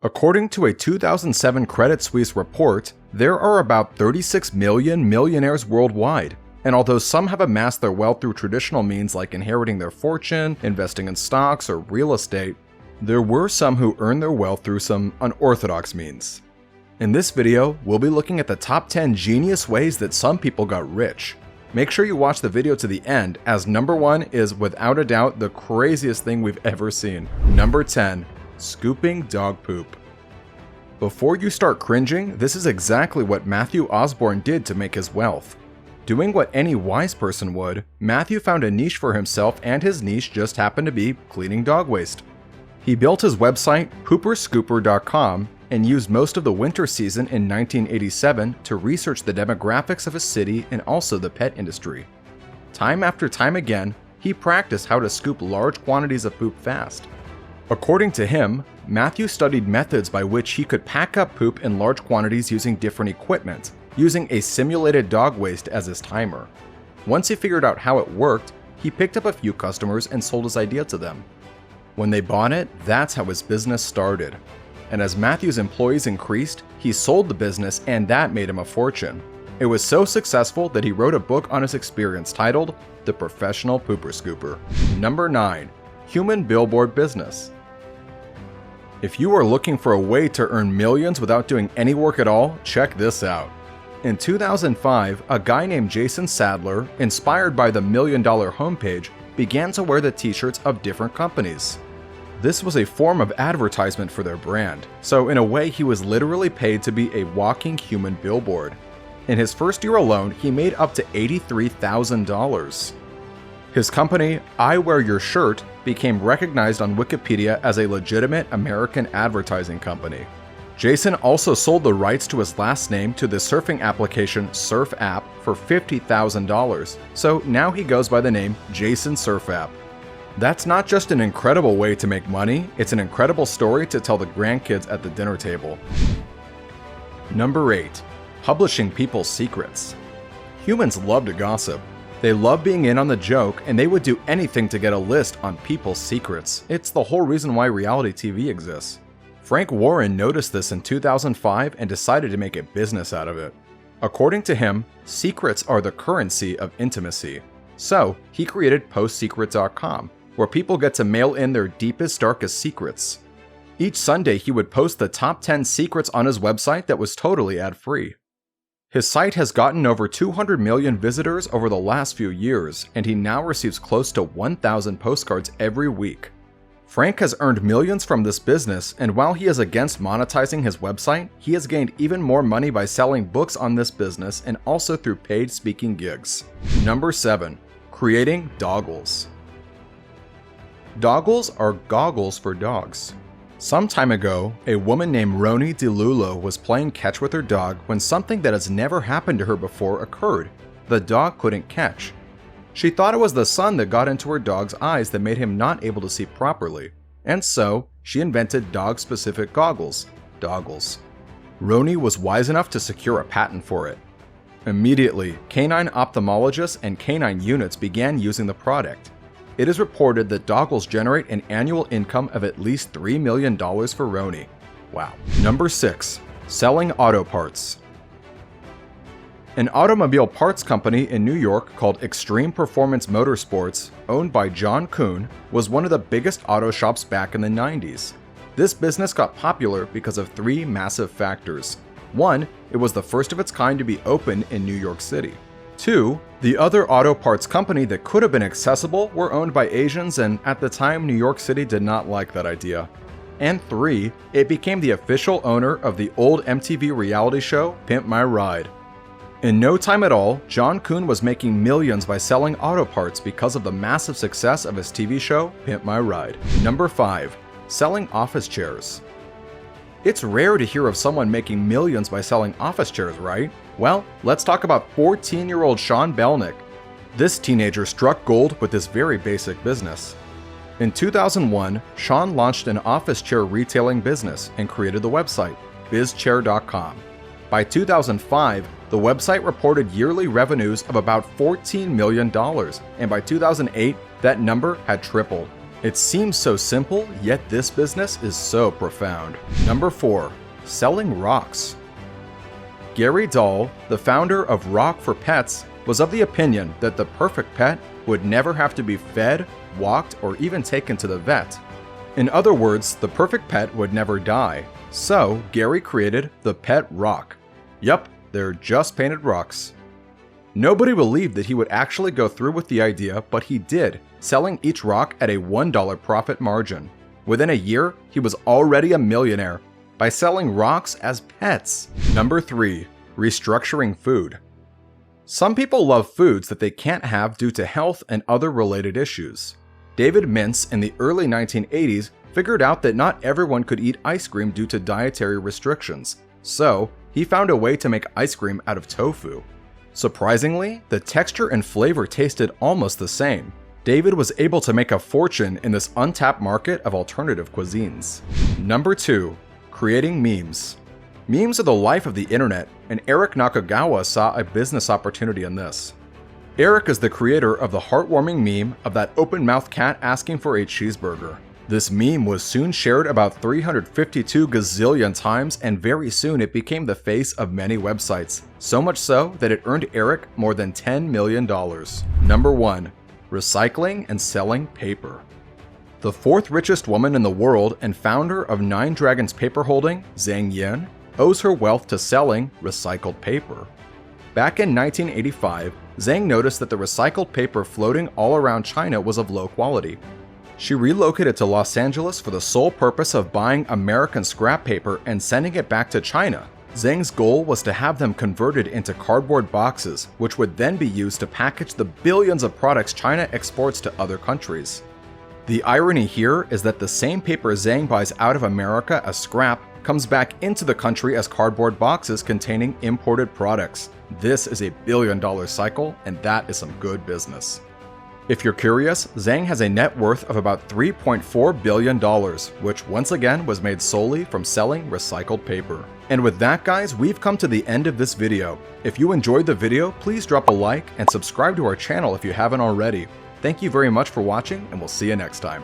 According to a 2007 Credit Suisse report, there are about 36 million millionaires worldwide, and although some have amassed their wealth through traditional means like inheriting their fortune, investing in stocks, or real estate, there were some who earned their wealth through some unorthodox means. In this video, we'll be looking at the top 10 genius ways that some people got rich. Make sure you watch the video to the end, as number 1 is without a doubt the craziest thing we've ever seen. Number 10. Scooping dog poop. Before you start cringing, this is exactly what Matthew Osborne did to make his wealth. Doing what any wise person would, Matthew found a niche for himself, and his niche just happened to be cleaning dog waste. He built his website, pooperscooper.com, and used most of the winter season in 1987 to research the demographics of his city and also the pet industry. Time after time again, he practiced how to scoop large quantities of poop fast. According to him, Matthew studied methods by which he could pack up poop in large quantities using different equipment, using a simulated dog waste as his timer. Once he figured out how it worked, he picked up a few customers and sold his idea to them. When they bought it, that's how his business started. And as Matthew's employees increased, he sold the business, and that made him a fortune. It was so successful that he wrote a book on his experience titled The Professional Pooper Scooper. Number 9. Human Billboard Business. If you are looking for a way to earn millions without doing any work at all, check this out. In 2005, a guy named Jason Sadler, inspired by the $1 Million homepage, began to wear the t-shirts of different companies. This was a form of advertisement for their brand, so in a way he was literally paid to be a walking human billboard. In his first year alone, he made up to $83,000. His company, I Wear Your Shirt, became recognized on Wikipedia as a legitimate American advertising company. Jason also sold the rights to his last name to the surfing application Surf App for $50,000, so now he goes by the name Jason Surf App. That's not just an incredible way to make money, it's an incredible story to tell the grandkids at the dinner table. Number 8. Publishing people's secrets. Humans love to gossip. They love being in on the joke, and they would do anything to get a list on people's secrets. It's the whole reason why reality TV exists. Frank Warren noticed this in 2005 and decided to make a business out of it. According to him, secrets are the currency of intimacy. So, he created postsecret.com, where people get to mail in their deepest, darkest secrets. Each Sunday, he would post the top 10 secrets on his website that was totally ad-free. His site has gotten over 200 million visitors over the last few years, and he now receives close to 1,000 postcards every week. Frank has earned millions from this business, and while he is against monetizing his website, he has gained even more money by selling books on this business and also through paid speaking gigs. Number 7. Creating Doggles. Doggles are goggles for dogs. Some time ago, a woman named Roni DeLulo was playing catch with her dog when something that has never happened to her before occurred. The dog couldn't catch. She thought it was the sun that got into her dog's eyes that made him not able to see properly, and so she invented dog-specific goggles, Doggles. Roni was wise enough to secure a patent for it. Immediately, canine ophthalmologists and canine units began using the product. It is reported that Doggles generate an annual income of at least $3 million for Roni. Wow. Number 6. Selling auto parts. An automobile parts company in New York called Extreme Performance Motorsports, owned by John Kuhn, was one of the biggest auto shops back in the 90s. This business got popular because of 3 massive factors. 1, it was the first of its kind to be opened in New York City. 2, the other auto parts company that could have been accessible were owned by Asians, and at the time New York City did not like that idea. And 3, it became the official owner of the old MTV reality show Pimp My Ride. In no time at all, John Kuhn was making millions by selling auto parts because of the massive success of his TV show Pimp My Ride. Number 5. Selling office chairs. It's rare to hear of someone making millions by selling office chairs, right? Well, let's talk about 14-year-old Sean Belnick. This teenager struck gold with this very basic business. In 2001, Sean launched an office chair retailing business and created the website, bizchair.com. By 2005, the website reported yearly revenues of about $14 million, and by 2008, that number had tripled. It seems so simple, yet this business is so profound. Number 4. Selling rocks. Gary Dahl, the founder of Rock for Pets, was of the opinion that the perfect pet would never have to be fed, walked, or even taken to the vet. In other words, the perfect pet would never die. So, Gary created the pet rock. Yup, they're just painted rocks. Nobody believed that he would actually go through with the idea, but he did, selling each rock at a $1 profit margin. Within a year, he was already a millionaire by selling rocks as pets. Number 3. Restructuring Food. Some people love foods that they can't have due to health and other related issues. David Mintz in the early 1980s figured out that not everyone could eat ice cream due to dietary restrictions, so he found a way to make ice cream out of tofu. Surprisingly, the texture and flavor tasted almost the same. David was able to make a fortune in this untapped market of alternative cuisines. Number 2. Creating memes. Memes are the life of the internet, and Eric Nakagawa saw a business opportunity in this. Eric is the creator of the heartwarming meme of that open-mouthed cat asking for a cheeseburger. This meme was soon shared about 352 gazillion times, and very soon it became the face of many websites, so much so that it earned Eric more than $10 million. Number 1. Recycling and selling paper. The fourth richest woman in the world and founder of Nine Dragons Paper Holding, Zhang Yan, owes her wealth to selling recycled paper. Back in 1985, Zhang noticed that the recycled paper floating all around China was of low quality. She relocated to Los Angeles for the sole purpose of buying American scrap paper and sending it back to China. Zhang's goal was to have them converted into cardboard boxes, which would then be used to package the billions of products China exports to other countries. The irony here is that the same paper Zhang buys out of America as scrap comes back into the country as cardboard boxes containing imported products. This is a billion-dollar cycle, and that is some good business. If you're curious, Zhang has a net worth of about $3.4 billion, which once again was made solely from selling recycled paper. And with that, guys, we've come to the end of this video. If you enjoyed the video, please drop a like and subscribe to our channel if you haven't already. Thank you very much for watching, and we'll see you next time.